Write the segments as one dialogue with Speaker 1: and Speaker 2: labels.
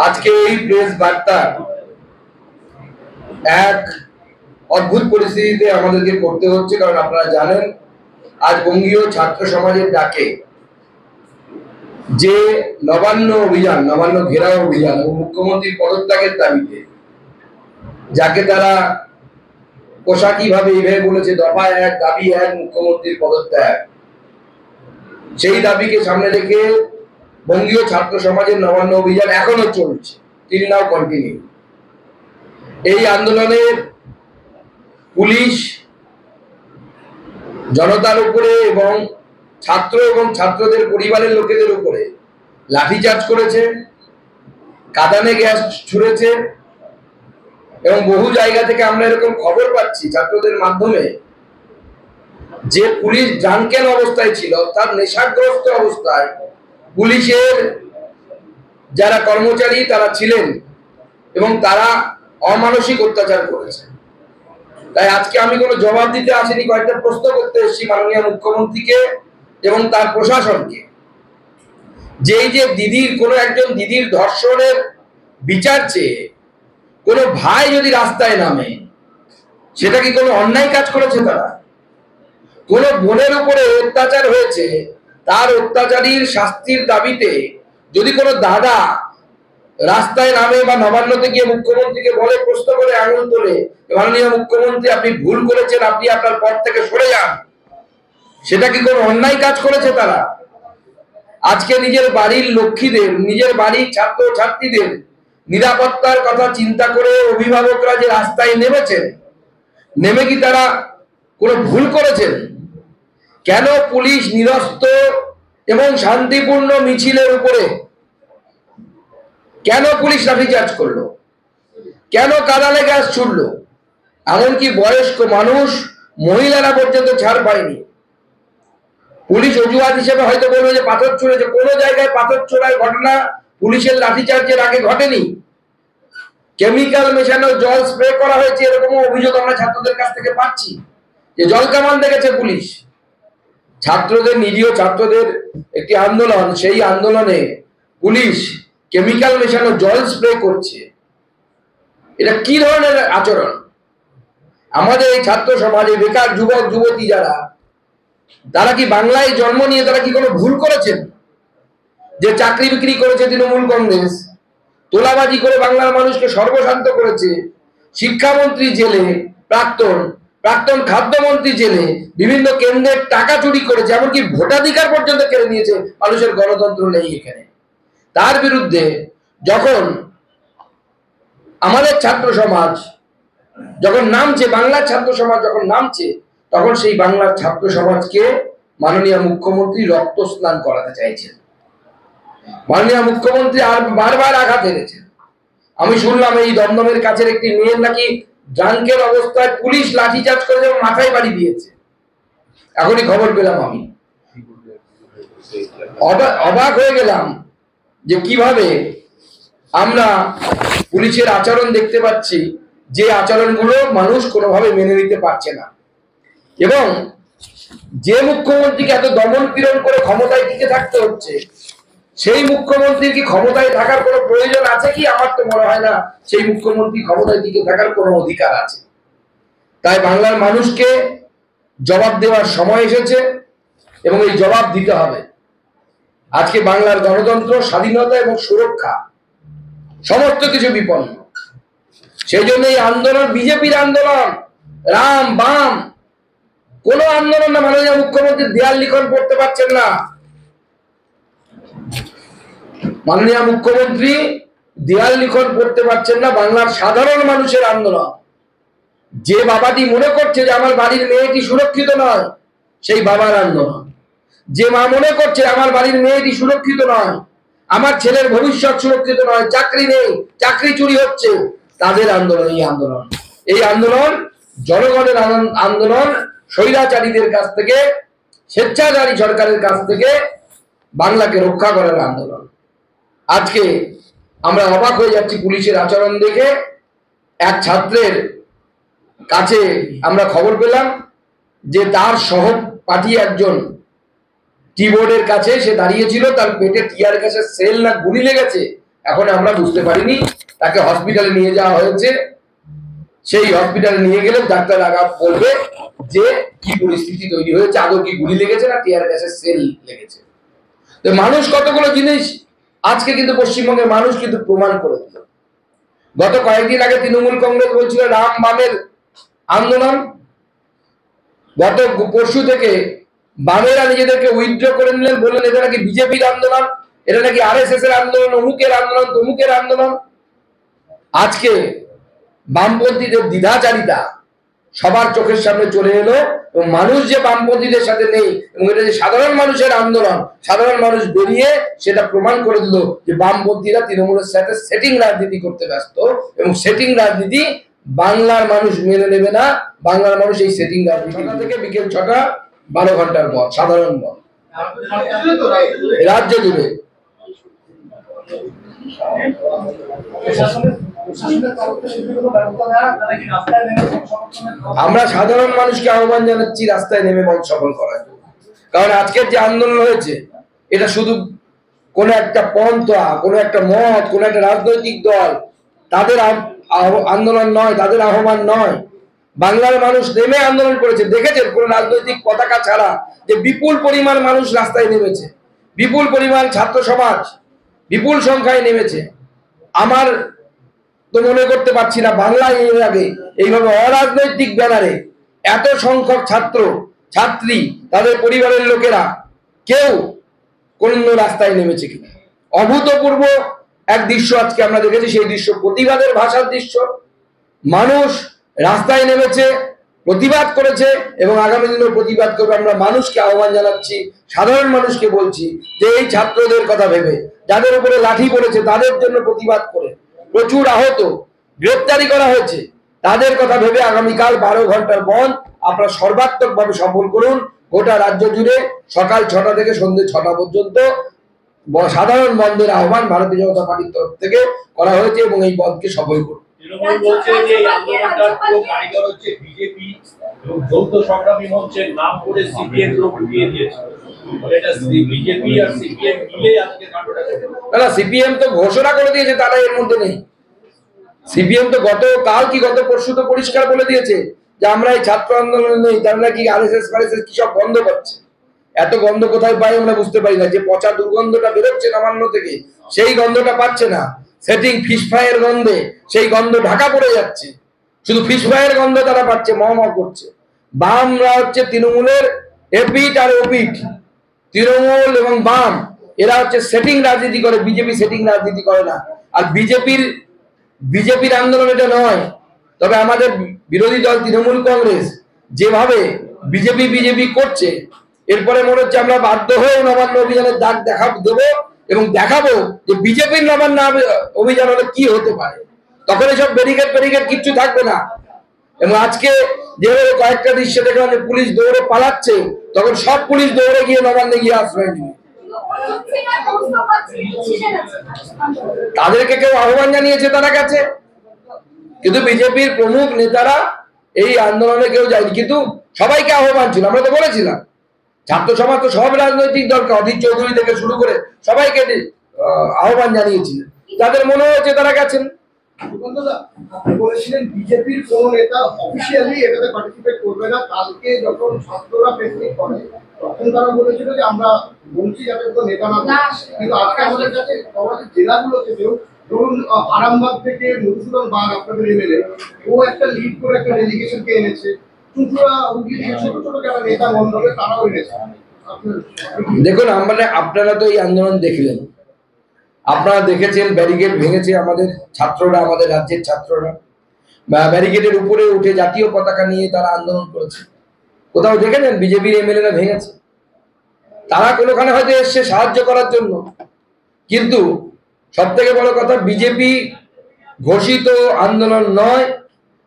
Speaker 1: আজকে এই প্রেস বার্তা এক অদ্ভুত পরিস্থিতিতে আমাদেরকে করতে হচ্ছে, কারণ আপনারা জানেন আজ বঙ্গীয় ছাত্র সমাজের ডাকে যে নবান্ন অভিযান, নবান্ন ঘেরাও অভিযান এবং মুখ্যমন্ত্রীর পদত্যাগের দাবিতে, যাকে তারা পোশাকি ভাবে এইভাবে বলেছে দফা এক, দাবি এক, মুখ্যমন্ত্রীর পদত্যাগ, সেই দাবিকে সামনে রেখে বঙ্গীয় ছাত্র সমাজের নবান্ন অভিযান এখনো চলছে, টিল নাও কন্টিনিউ। এই আন্দোলনের পুলিশ জনতার উপরে এবং ছাত্র এবং ছাত্রদের পরিবারের লোকেদের উপরে লাঠিচার্জ করেছে, কাঁদানে গ্যাস ছুড়েছে এবং বহু জায়গা থেকে আমরা এরকম খবর পাচ্ছি ছাত্রদের মাধ্যমে যে পুলিশ ড্রাঙ্কেন অবস্থায় ছিল, অর্থাৎ নেশাগ্রস্ত অবস্থায় পুলিশের যারা কর্মচারী তারা ছিলেন এবং তারা অমানসিক অত্যাচার করেছে। তাই আজকে আমি কোনো জবাব দিতে আসিনি, কয়েকটা প্রশ্ন করতে এসেছি মাননীয় মুখ্যমন্ত্রীকে এবং তার প্রশাসনকে, যে দিদির কোনো একজন দিদির ধর্ষণের বিচার চেয়ে কোনো ভাই যদি রাস্তায় নামে, সেটা কি কোনো অন্যায় কাজ করেছে? তারা কোনো বোনের উপরে অত্যাচার হয়েছে, তার অত্যাচারীর শাস্তির দাবিতে যদি কোনো দাদা রাস্তায় নামে বা নবান্নতে গিয়ে মুখ্যমন্ত্রীকে বলে, প্রশ্ন করে, আঙুল তোলে, মাননীয় মুখ্যমন্ত্রী আপনি ভুল করেছেন, আপনি আপনার পদ থেকে সরে যান, সেটা কি কোনো অন্যায় কাজ করেছে? তারা আজকে নিজের বাড়ির লক্ষ্মীদের, নিজের বাড়ির ছাত্র ছাত্রীদের নিরাপত্তার কথা চিন্তা করে অভিভাবকরা যে রাস্তায় নেমেছেন, নেমে কি তারা কোনো ভুল করেছেন? কেন পুলিশ নিরস্ত্র এবং শান্তিপূর্ণ মিছিলের উপরে কেন পুলিশ লাঠিচার্জ করলো? কেন কাঁদানে গ্যাস ছুড়লো? এমনকি বয়স্ক মানুষ, মহিলারা পর্যন্ত ছাড় পায়নি। পুলিশ অজুহাত হিসেবে হয়তো বলবে যে পাথর ছুঁড়েছে, কোনো জায়গায় পাথর ছোড়ার ঘটনা পুলিশের লাঠিচার্জের আগে ঘটেনি। কেমিক্যাল মেশানো জল স্প্রে করা হয়েছে, এরকম অভিযোগ আমরা ছাত্রদের কাছ থেকে পাচ্ছি, যে জল কামান দেখেছে পুলিশ। ছাত্রদের, নিরীহ ছাত্রদের একটি আন্দোলন, সেই আন্দোলনে পুলিশ কেমিক্যাল মেশানো জল স্প্রে করছে। এটা কি ধরনের আচরণ? আমাদের এই ছাত্র সমাজে বেকার যুবক যুবতী যারা, তারা কি বাংলায় জন্ম নিয়ে তারা কি কোনো ভুল করেছেন? যে চাকরি বিক্রি করেছে তৃণমূল কংগ্রেস, তোলাবাজি করে বাংলার মানুষকে সর্বশান্ত করেছে, শিক্ষামন্ত্রী জেলে, প্রাক্তন খাদ্যমন্ত্রী জেলে, বিভিন্ন কেন্দ্রের টাকা চুরি করেছে, এমনকি ভোটাধিকার পর্যন্ত কেড়ে নিয়েছে, মানুষের গণতন্ত্র নেই এখানে। তার বিরুদ্ধে যখন আমাদের ছাত্র সমাজ যখন নামছে, বাংলার ছাত্র সমাজ যখন নামছে, তখন সেই বাংলার ছাত্র সমাজকে মাননীয় মুখ্যমন্ত্রী রক্ত স্নান করাতে চাইছেন। মাননীয় মুখ্যমন্ত্রী আর বারবার আঘাত এনেছেন। আমি শুনলাম এই দমদমের কাছের একটি মেয়ের নাকি ড্রাঙ্কের অবস্থায় পুলিশ লাঠিচার্জ করে মাথায় বাড়ি দিয়েছে, এখনই খবর পেলাম। আমি অবাক হয়ে গেলাম যে কিভাবে আমরা পুলিশের আচরণ দেখতে পাচ্ছি, যে আচরণগুলো মানুষ কোনোভাবে মেনে নিতে পারছে না। এবং যে মুখ্যমন্ত্রীকে এত দমন পীড়ন করে ক্ষমতায় টিকে থাকতে হচ্ছে, সেই মুখ্যমন্ত্রীর কি ক্ষমতায় থাকার কোনো প্রয়োজন আছে কি? আমার তো মনে হয় না সেই মুখ্যমন্ত্রী ক্ষমতায় টিকে থাকার কোনো অধিকার আছে। তাই বাংলার মানুষকে জবাব দেওয়ার সময় এসেছে এবং এই জবাব দিতে হবে। আজকে বাংলার গণতন্ত্র, স্বাধীনতা এবং সুরক্ষা সমস্ত কিছু বিপন্ন। সেই জন্য এই আন্দোলন বিজেপির আন্দোলন, রাম বাম কোনো আন্দোলন না। মাননীয় মুখ্যমন্ত্রী দেয়াল লিখন পড়তে পারছেন না। মাননীয় মুখ্যমন্ত্রী দেয়াল লিখন পড়তে পারছেন না। বাংলার সাধারণ মানুষের আন্দোলন। যে বাবাটি মনে করছে যে আমার বাড়ির মেয়েটি সুরক্ষিত নয়, সেই বাবার আন্দোলন। যে মা মনে করছে আমার বাড়ির মেয়েটি সুরক্ষিত নয়, আমার ছেলের ভবিষ্যৎ সুরক্ষিত নয়, চাকরি নেই, চাকরি চুরি হচ্ছে, তাদের আন্দোলন এই আন্দোলন। এই আন্দোলন জনগণের আন্দোলন, স্বৈরাচারীদের কাছ থেকে, স্বেচ্ছাচারী সরকারের কাছ থেকে বাংলাকে রক্ষা করার আন্দোলন। আজকে আমরা অবাক হয়ে যাচ্ছি পুলিশের আচরণ দেখে। এক ছাত্রের কাছে আমরা খবর পেলাম যে তার সহপাঠী একজন কিবোর্ডের কাছে সে দাঁড়িয়েছিল, তার পেটে টিয়ার গ্যাসের সেল না গুলি লেগেছে এখন আমরা বুঝতে পারিনি। তাকে হসপিটালে নিয়ে যাওয়া হয়েছে, সেই হসপিটালে নিয়ে গেলে ডাক্তার আগা বলবে যে কি পরিস্থিতি তৈরি হয়েছে, আদৌ কি গুলি লেগেছে না টিয়ার গ্যাসের সেল লেগেছে। তো মানুষ কতগুলো জিনিস আজকে কিন্তু পশ্চিমবঙ্গের মানুষ কিন্তু প্রমাণ করে দিল। গত কয়েকদিন আগে তৃণমূল কংগ্রেস বলছিল রাম বামের আন্দোলন, গত পরশু থেকে বামেরা নিজেদেরকে উইথড্র করে নিলেন, বললেন এটা নাকি বিজেপির আন্দোলন, এটা নাকি আরএসএস এর আন্দোলন, অমুকের আন্দোলন, তমুকের আন্দোলন। আজকে বামপন্থীদের দ্বিধাচারিতা সবার চোখের সামনে চলে এলো এবং মানুষ যে বামপন্থীদের সাথে নেই এবং এটা যে সাধারণ মানুষের আন্দোলন, সাধারণ মানুষ বেরিয়ে সেটা প্রমাণ করে দিল যে বামপন্থীরা তৃণমূলের সাথে সেটিং রাজনীতি করতে ব্যস্ত এবং সেটিং রাজনীতি বাংলার মানুষ মেনে নেবে না। বাংলার মানুষ এই সেটিং রাজনীতি থেকে বিকেল 6টা 12 ঘন্টার পর সাধারণ বন্ধ রাজ্য জুড়ে। আমরা সাধারণ মানুষকে আহ্বান জানাচ্ছি রাস্তায় নেমে মত সফল করার জন্য, কারণ আজকের যে আন্দোলন হয়েছে এটা শুধু কোন একটা পন্থা, কোন একটা মত, কোন একটা রাজনৈতিক দল তাদের আন্দোলন নয়, তাদের আহ্বান নয়। বাংলার মানুষ নেমে আন্দোলন করেছে, দেখেছেন কোন রাজনৈতিক পতাকা ছাড়া যে বিপুল পরিমাণ মানুষ রাস্তায় নেমেছে, বিপুল পরিমাণ ছাত্র সমাজ বিপুল সংখ্যায় নেমেছে। আমার তো মনে করতে পারছি না বাংলায় এর আগে এইভাবে অরাজনৈতিক ব্যানারে এত সংখ্যক ছাত্র ছাত্রী তাদের পরিবারের লোকেরা কেউ কোন রাস্তায় নেমেছে কিনা। অভূতপূর্ব এক দৃশ্য আজকে আমরা দেখেছি, সেই দৃশ্য প্রতিবাদের ভাষার দৃশ্য। মানুষ রাস্তায় নেমেছে, প্রতিবাদ করেছে এবং আগামী দিনেও প্রতিবাদ করবে। আমরা মানুষকে আহ্বান জানাচ্ছি, সাধারণ মানুষকে বলছি যে এই ছাত্রদের কথা ভেবে, যাদের উপরে লাঠি পড়েছে তাদের জন্য প্রতিবাদ করে প্রচুর আহত, গ্রেপ্তারি করা হয়েছে, তাদের কথা ভেবে আগামীকাল 12 ঘন্টার বন্ধ আপনারা সর্বাত্মকভাবে সফল করুন। গোটা রাজ্য জুড়ে সকাল 6টা থেকে সন্ধ্যে 6টা পর্যন্ত সাধারণ বন্ধের আহ্বান ভারতীয় জনতা পার্টির তরফ থেকে করা হয়েছে এবং এই বন্ধকে সফল করুন।
Speaker 2: তৃণমূল বলছে যে এই আন্দোলনটার পুরো কারিগর হচ্ছে বিজেপি এবং যৌথ সংগ্রামী মঞ্চের নাম করে সিপিএম লোক দিয়ে দিয়েছে। এটা বিজেপি আর সিপিএম মিলে আজকে কাণ্ডটা করেছে।
Speaker 1: না, সিপিএম তো ঘোষণা করে দিয়েছে তারা এর মধ্যে নেই। সিপিএম তো গতকাল কি গত পরশু তো পরিষ্কার বলে দিয়েছে যে আমরা এই ছাত্র আন্দোলনে নেই। তারা নাকি আরএসএস কি সব গন্ধ পাচ্ছে। এত গন্ধ কোথায় পাই আমরা বুঝতে পারি না। যে পচা দুর্গন্ধটা বেরোচ্ছে নবান্ন থেকে সেই গন্ধটা পাচ্ছে না, সেটিং ফিশ ফ্রাইয়ের গন্ধে সেই গন্ধ ঢাকা পড়ে যাচ্ছে, শুধু ফিশ ফ্রাইয়ের গন্ধ তারা পাচ্ছে, মহমহ করছে। বামরা হচ্ছে তৃণমূলের এপিট আর ওপিট। তৃণমূল এবং বাম এরা হচ্ছে সেটিং রাজনীতি করে, বিজেপি সেটিং রাজনীতি করে না। আর বিজেপির আন্দোলন এটা নয়। তবে আমাদের বিরোধী দল তৃণমূল কংগ্রেস যেভাবে বিজেপি করছে, এরপরে মনে হচ্ছে আমরা বাধ্য হয়ে নবান্ন অভিযানের ডাক দেবো এবং দেখাবো যে বিজেপির নবান্ন অভিযান হলে কি হতে পারে। তখন এসব ব্যারিকেড কিচ্ছু থাকবে না। এবং আজকে যেভাবে কয়েকটা দৃশ্য দেখলাম যে পুলিশ দৌড়ে পালাচ্ছে, তখন সব পুলিশ দৌড়ে গিয়ে নবান্নে গিয়ে আশ্রয় নেবে। তাদেরকে কেউ আহ্বান জানিয়েছে তারা গেছে, কিন্তু বিজেপির প্রমুখ নেতারা এই আন্দোলনে কেউ যায়নি। কিন্তু সবাইকে আহ্বান ছিল, আমরা তো বলেছিলাম ছাত্র সমাজ তো সব রাজনৈতিক দলকে, অধীর চৌধুরী থেকে শুরু করে সবাইকে আহ্বান জানিয়েছিলেন। তাদের মনে হয়েছে তারা গেছেন।
Speaker 3: বলেছিলেন বিজেপির কোন নেতা অফিসিয়ালি এটাতে পার্টিসিপেট করবে না। কালকে যখন ছাত্ররা প্রেসমিট করে তখন তারা বলেছিল যে আমরা বলছি যাতে কোনো নেতা না, কিন্তু আজকে আমাদের কাছে আমাদের জেলাগুলো থেকেও ধরুন আরামবাগ থেকে মধুসূদন বাগ আপনাদের এমএলএ, ও একটা লিড করে একটা ডেলিগেশনকে এনেছে। চুঁচুড়া হুগলি ছোট ছোট যারা নেতা মন্ডলে তারাও এনেছে।
Speaker 1: দেখুন আপনারা তো এই আন্দোলন দেখলেন, আপনারা দেখেছেন ব্যারিকেড ভেঙেছে আমাদের ছাত্ররা, আমাদের রাজ্যের ছাত্ররা ব্যারিকেডের উপরে উঠে জাতীয় পতাকা নিয়ে তারা আন্দোলন করেছে। কোথাও দেখেছেন বিজেপির এমএলএরা ভেঙেছে? তারা কোনোখানে হয়তো এসছে সাহায্য করার জন্য, কিন্তু সব থেকে বড় কথা বিজেপি ঘোষিত আন্দোলন নয়।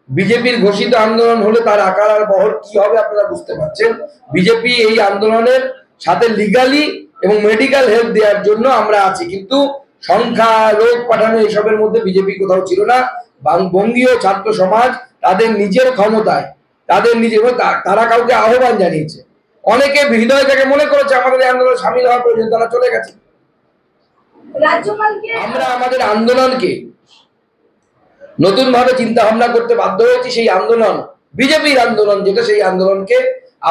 Speaker 1: বিজেপির ঘোষিত আন্দোলন হলে তার আকার আর বহর কি হবে আপনারা বুঝতে পারছেন। বিজেপি এই আন্দোলনের সাথে লিগালি এবং মেডিকেল হেল্প দেওয়ার জন্য আমরা আছি, কিন্তু সংখ্যা লোক পাঠানো এসবের মধ্যে বিজেপি কোথাও ছিল না। বঙ্গীয় ছাত্র সমাজ তাদের নিজের ক্ষমতায়, তাদের নিজের তারা কাউকে আহ্বান জানিয়েছে। অনেকে হৃদয় থেকে মনে করেছে আমাদের এই আন্দোলনে সামিল হওয়ার প্রয়োজন, তারা চলে গেছে। আমরা আমাদের আন্দোলনকে নতুন ভাবে চিন্তা ভাবনা করতে বাধ্য হয়েছি। সেই আন্দোলন বিজেপির আন্দোলন যেটা, সেই আন্দোলনকে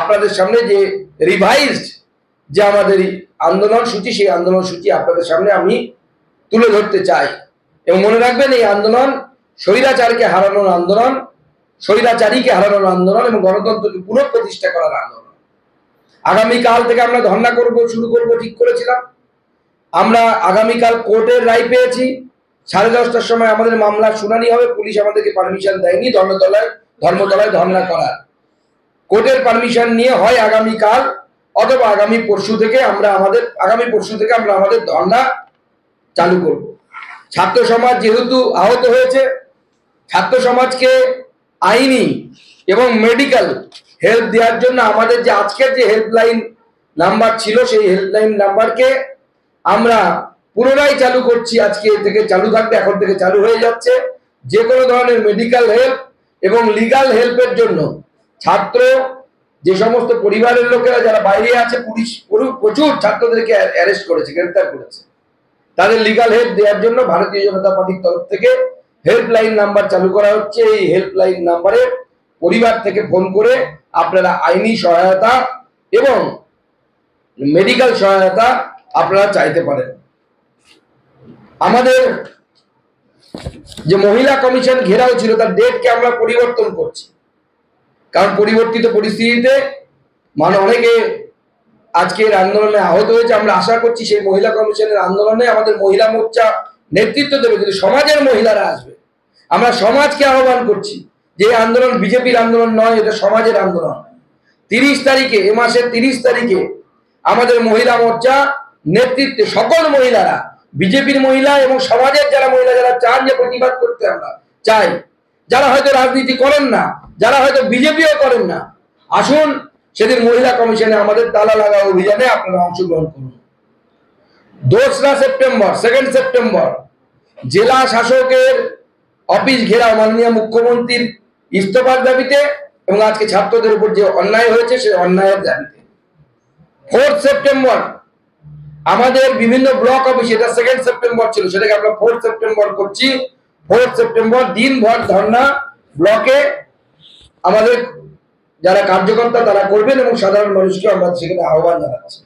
Speaker 1: আপনাদের সামনে যে রিভাইজড যে আমাদের আন্দোলন সূচি, সেই আন্দোলন সূচি আপনাদের সামনে আমি তুলে ধরতে চাই। এবং মনে রাখবেন, এই আন্দোলন স্বৈরাচারকে হারানোর আন্দোলন, স্বৈরাচারীকে হারানোর আন্দোলন এবং গণতন্ত্রকে পুনঃপ্রতিষ্ঠা করার আন্দোলন। আগামীকাল থেকে আমরা ধর্ণা শুরু করব ঠিক করেছিলাম। আমরা আগামীকাল কোর্টের রায় পেয়েছি, 10:30টার সময় আমাদের মামলার শুনানি হবে। পুলিশ আমাদেরকে পারমিশন দেয়নি ধর্মতলায় ধর্ণা করার। কোর্টের পারমিশন নিয়ে হয় আগামীকাল অথবা আগামী পরশু থেকে আমরা আমাদের ধর্ণা চালু করব। ছাত্র সমাজ যেহেতু আহত হয়েছে, ছাত্র সমাজকে আইনি এবং মেডিকেল হেল্প দেওয়ার জন্য আমাদের যে আজকের যে হেল্পলাইন নাম্বার ছিল, সেই হেল্পলাইন নাম্বারকে আমরা পুনরায় চালু করছি। আজকে থেকে চালু থাকবে, এখন থেকে চালু হয়ে যাচ্ছে। যে কোনো ধরনের মেডিকেল হেল্প এবং লিগাল হেল্পের জন্য ছাত্র, যে সমস্ত পরিবারের লোকেরা যারা বাইরে আছে, পুলিশ প্রচুর ছাত্রদেরকে অ্যারেস্ট করেছে, গ্রেফতার করেছে, তাদের লিগাল হেল্প দেওয়ার জন্য ভারতীয় জনতা পার্টির তরফ থেকে হেল্পলাইন নাম্বার চালু করা হচ্ছে। এই হেল্পলাইন নাম্বারে পরিবার থেকে ফোন করে আপনারা আইনি সহায়তা এবং মেডিকেল সহায়তা আপনারা চাইতে পারেন। আমাদের যে মহিলা কমিশন ঘেরাও ছিল, তার ডেটকে আমরা পরিবর্তন করছি, কারণ পরিবর্তিত পরিস্থিতিতে অনেকে আজকের আন্দোলনে আহত হয়েছে। আমরা আশা করছি সেই মহিলা কমিশনের আন্দোলনে আমাদের মহিলা মোর্চা নেতৃত্ব দেবে, কিন্তু সমাজের মহিলারা আসবে। আমরা সমাজকে আহ্বান করছি যে এই আন্দোলন বিজেপির আন্দোলন নয়, এটা সমাজের আন্দোলন। 30 তারিখে, এ মাসের 30 তারিখে আমাদের মহিলা মোর্চা নেতৃত্বে সকল মহিলারা, বিজেপির মহিলা এবং সমাজের যারা মহিলা, যারা চান যে প্রতিবাদ করতে আমরা চাই, যারা হয়তো রাজনীতি করেন না, যারা হয়তো বিজেপিও করেন না, আসুন সেদিন মহিলা কমিশনে আমাদের তালা লাগা অভিযানে আপনারা অংশগ্রহণ করুন। 2রা সেপ্টেম্বর, 2nd সেপ্টেম্বর জেলা শাসকের অফিস ঘেরাও মাননীয় মুখ্যমন্ত্রীর ইস্তফার দাবিতে এবং আজকে ছাত্রদের উপর যে অন্যায় হয়েছে সেই অন্যায়ের দাবিতে। 4th সেপ্টেম্বর আমাদের বিভিন্ন ব্লক অফিস, এটা 2nd সেপ্টেম্বর ছিল, সেটাকে আমরা 4th সেপ্টেম্বর করছি। 4th সেপ্টেম্বর দিনভর ধর্ণা ব্লকে আমাদের যারা কার্যকর্তা তারা করবেন এবং সাধারণ মানুষকে আমরা সেখানে আহ্বান জানাচ্ছি।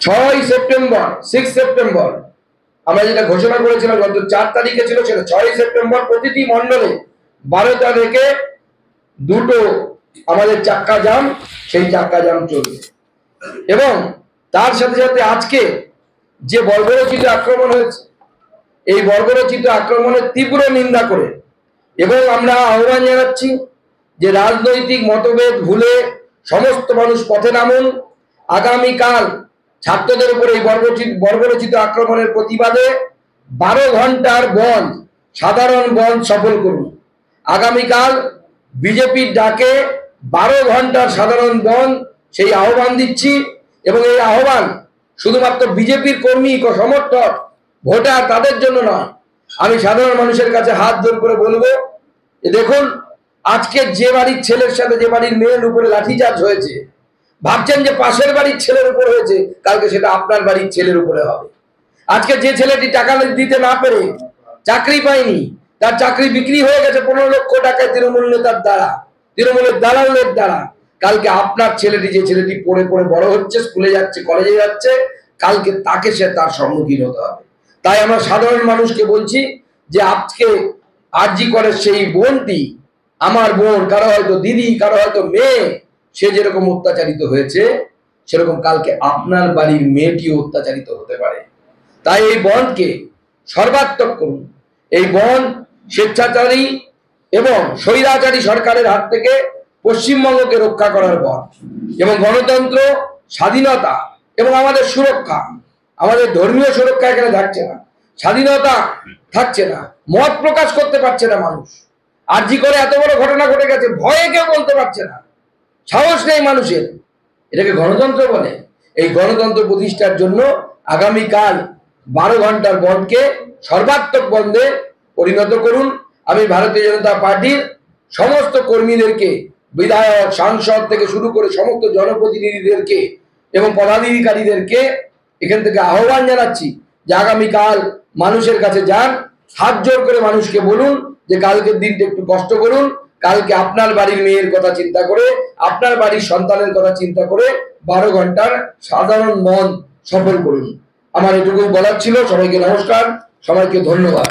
Speaker 1: 6 সেপ্টেম্বর, 6 সেপ্টেম্বর আমরা যেটা ঘোষণা করেছিলাম গত 4 তারিখে ছিল, সেটা 6 সেপ্টেম্বর প্রতিটি মণ্ডলে 12টা থেকে 2টো আমাদের চাক্কা জাম, সেই চাক্কা জাম চলবে। এবং তার সাথে সাথে আজকে যে বর্বরোচিত আক্রমণ হয়েছে, এই বর্বরোচিত আক্রমণের তীব্র নিন্দা করে এবং আমরা আহ্বান জানাচ্ছি যে রাজনৈতিক মতভেদ ভুলে সমস্ত মানুষ পথে নামুন। আগামীকাল ছাত্রদের উপর এই বর্বরোচিত আক্রমণের প্রতিবাদে 12 ঘন্টার বন্ধ, সাধারণ বন্ধ সফল করুন। আগামীকাল বিজেপির ডাকে 12 ঘন্টার সাধারণ বন্ধ, সেই আহ্বান দিচ্ছি। এবং এই আহ্বান শুধুমাত্র বিজেপির কর্মী, সমর্থক, ভোটার তাদের জন্য নয়। আমি সাধারণ মানুষের কাছে হাত জোর করে বলবো, দেখুন আজকে যে বাড়ির ছেলের সাথে যে বাড়ির মেয়ের উপরে লাঠিচার্জ হয়েছে, ভাবছেন যে পাশের বাড়ির ছেলের উপর হয়েছে, কালকে সেটা আপনার বাড়ির ছেলের উপরে হবে। আজকে যে ছেলেটি টাকা দিতে না পেরে চাকরি পায়নি, তার চাকরি বিক্রি হয়ে গেছে 15 লক্ষ টাকায় তৃণমূল নেতার দ্বারা, তৃণমূলের দালালের দ্বারা, কালকে আপনার ছেলেটি, যে ছেলেটি পড়ে পড়ে বড় হচ্ছে, স্কুলে যাচ্ছে, কলেজে যাচ্ছে, কালকে তাকে তার সম্মুখীন হতে হবে। তাই আমরা সাধারণ মানুষকে বলছি যে আজকে আরজি করে সেই বোনটি, আমার বোন, কারো হয়তো দিদি, কারো হয়তো মেয়ে, সে যেরকম অত্যাচারিত হয়েছে, সেরকম কালকে আপনার বাড়ির মেয়েটিও অত্যাচারিত হতে পারে। তাই এই বনকে সর্বাত্মক করুন। এই বন স্বেচ্ছাচারী এবং স্বৈরাচারী সরকারের হাত থেকে পশ্চিমবঙ্গকে রক্ষা করার বন এবং গণতন্ত্র, স্বাধীনতা এবং আমাদের সুরক্ষা, আমাদের ধর্মীয় সুরক্ষা এখানে থাকছে না, স্বাধীনতা থাকছে না, মত প্রকাশ করতে পারছে না মানুষ। আরজি করে এত বড় ঘটনা ঘটে গেছে, ভয়ে কেউ বলতে পারছে না, সাহস নেই মানুষের। এটাকে গণতন্ত্র বলে? এই গণতন্ত্র প্রতিষ্ঠার জন্য আগামীকাল 12 ঘন্টার বন্ধকে সর্বাত্মক বন্ধে পরিণত করুন। আমি ভারতীয় জনতা পার্টির সমস্ত কর্মীদেরকে বিধায়ক, সাংসদ থেকে শুরু করে সমস্ত জনপ্রতিনিধিদেরকে এবং পদাধিকারীদেরকে এখান থেকে আহ্বান জানাচ্ছি যে আগামীকাল মানুষের কাছে যান, হাত জোর করে মানুষকে বলুন যে কালকের দিনটা একটু কষ্ট করুন, কালকে আপনার বাড়ির মেয়ের কথা চিন্তা করে, আপনার বাড়ির সন্তানের কথা চিন্তা করে 12 ঘন্টার সাধারণ মন সফল করুন। আমার এটুকুই বলার ছিল। সবাইকে নমস্কার, সবাইকে ধন্যবাদ।